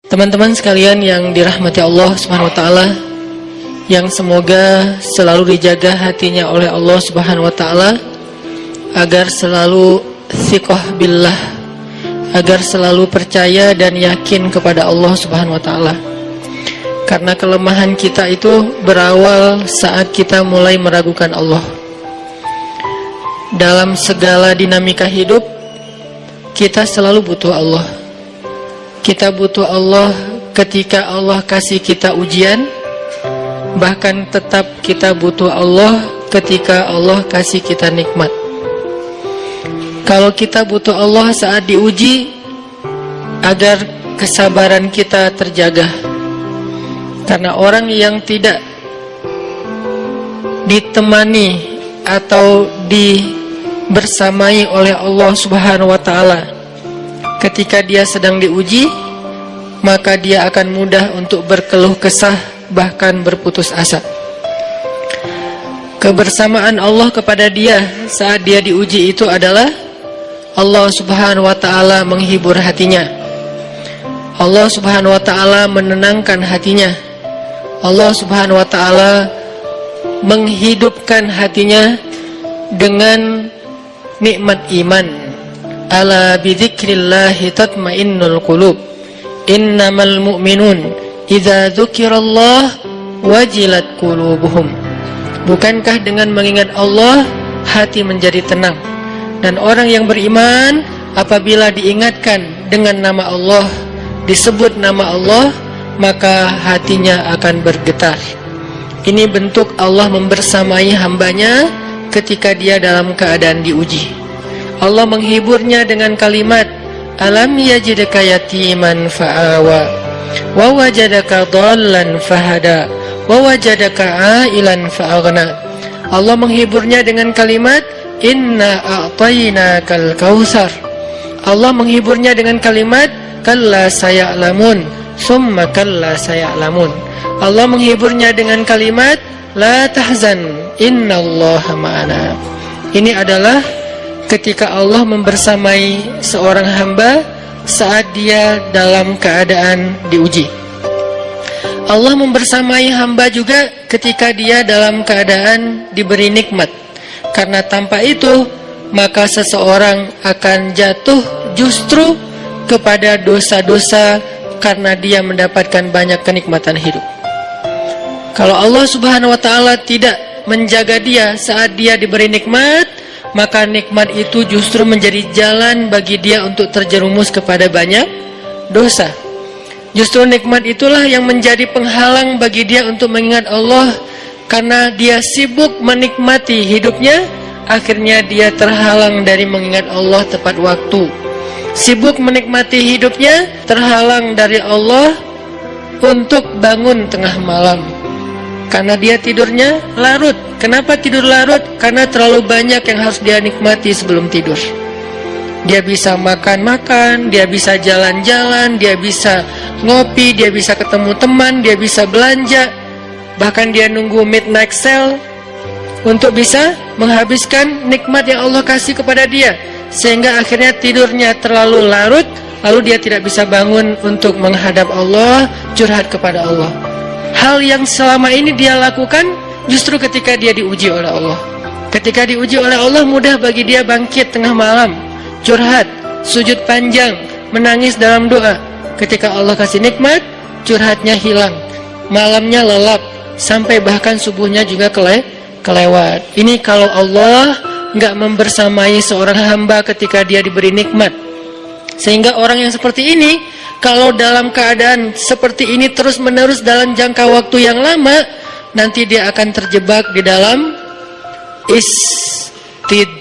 Teman-teman sekalian yang dirahmati Allah Subhanahu wa taala, yang semoga selalu dijaga hatinya oleh Allah Subhanahu wa taala agar selalu thiqah billah, agar selalu percaya dan yakin kepada Allah Subhanahu wa taala. Karena kelemahan kita itu berawal saat kita mulai meragukan Allah. Dalam segala dinamika hidup, kita selalu butuh Allah. Kita butuh Allah ketika Allah kasih kita ujian. Bahkan tetap kita butuh Allah ketika Allah kasih kita nikmat. Kalau kita butuh Allah saat diuji, agar kesabaran kita terjaga. Karena orang yang tidak ditemani atau dibersamai oleh Allah Subhanahu wa taala ketika dia sedang diuji, maka dia akan mudah untuk berkeluh kesah, bahkan berputus asa. Kebersamaan Allah kepada dia saat dia diuji itu adalah Allah Subhanahu wa taala menghibur hatinya. Allah Subhanahu wa taala menenangkan hatinya. Allah Subhanahu wa taala menghidupkan hatinya dengan nikmat iman. Ala bidzikrillahi tatmainnul qulub. Innamal mu'minun idza dzukirallah wajilat qulubuhum. Bukankah dengan mengingat Allah hati menjadi tenang? Dan orang yang beriman apabila diingatkan dengan nama Allah, disebut nama Allah, maka hatinya akan bergetar. Ini bentuk Allah membersamai hambanya ketika dia dalam keadaan diuji. Allah menghiburnya dengan kalimat, alam yajidka yatiman fa'awa wa wajadaka dhallan fahada wa wajadaka ailan fa'aghna. Allah menghiburnya dengan kalimat, inna a'tainakal kautsar. Allah menghiburnya dengan kalimat, kalla saya'lamun summa kalla saya'lamun. Allah menghiburnya dengan kalimat, la tahzan innallaha ma'ana. Ini adalah ketika Allah membersamai seorang hamba saat dia dalam keadaan diuji. Allah membersamai hamba juga ketika dia dalam keadaan diberi nikmat. Karena tanpa itu, maka seseorang akan jatuh justru kepada dosa-dosa karena dia mendapatkan banyak kenikmatan hidup. Kalau Allah Subhanahu wa taala tidak menjaga dia saat dia diberi nikmat, maka nikmat itu justru menjadi jalan bagi dia untuk terjerumus kepada banyak dosa. Justru nikmat itulah yang menjadi penghalang bagi dia untuk mengingat Allah. Karena dia sibuk menikmati hidupnya, akhirnya dia terhalang dari mengingat Allah tepat waktu. Sibuk menikmati hidupnya, terhalang dari Allah untuk bangun tengah malam. Karena dia tidurnya larut. Kenapa tidur larut? Karena terlalu banyak yang harus dia nikmati sebelum tidur. Dia bisa makan-makan, dia bisa jalan-jalan, dia bisa ngopi, dia bisa ketemu teman, dia bisa belanja. Bahkan dia nunggu midnight sale untuk bisa menghabiskan nikmat yang Allah kasih kepada dia. Sehingga akhirnya tidurnya terlalu larut, lalu dia tidak bisa bangun untuk menghadap Allah, curhat kepada Allah. Hal yang selama ini dia lakukan justru ketika dia diuji oleh Allah. Ketika diuji oleh Allah, mudah bagi dia bangkit tengah malam, curhat, sujud panjang, menangis dalam doa. Ketika Allah kasih nikmat, curhatnya hilang, malamnya lelap, sampai bahkan subuhnya juga kelewat. Ini kalau Allah nggak membersamai seorang hamba ketika dia diberi nikmat. Sehingga orang yang seperti ini, kalau dalam keadaan seperti ini terus-menerus dalam jangka waktu yang lama, nanti dia akan terjebak di dalam istidraj.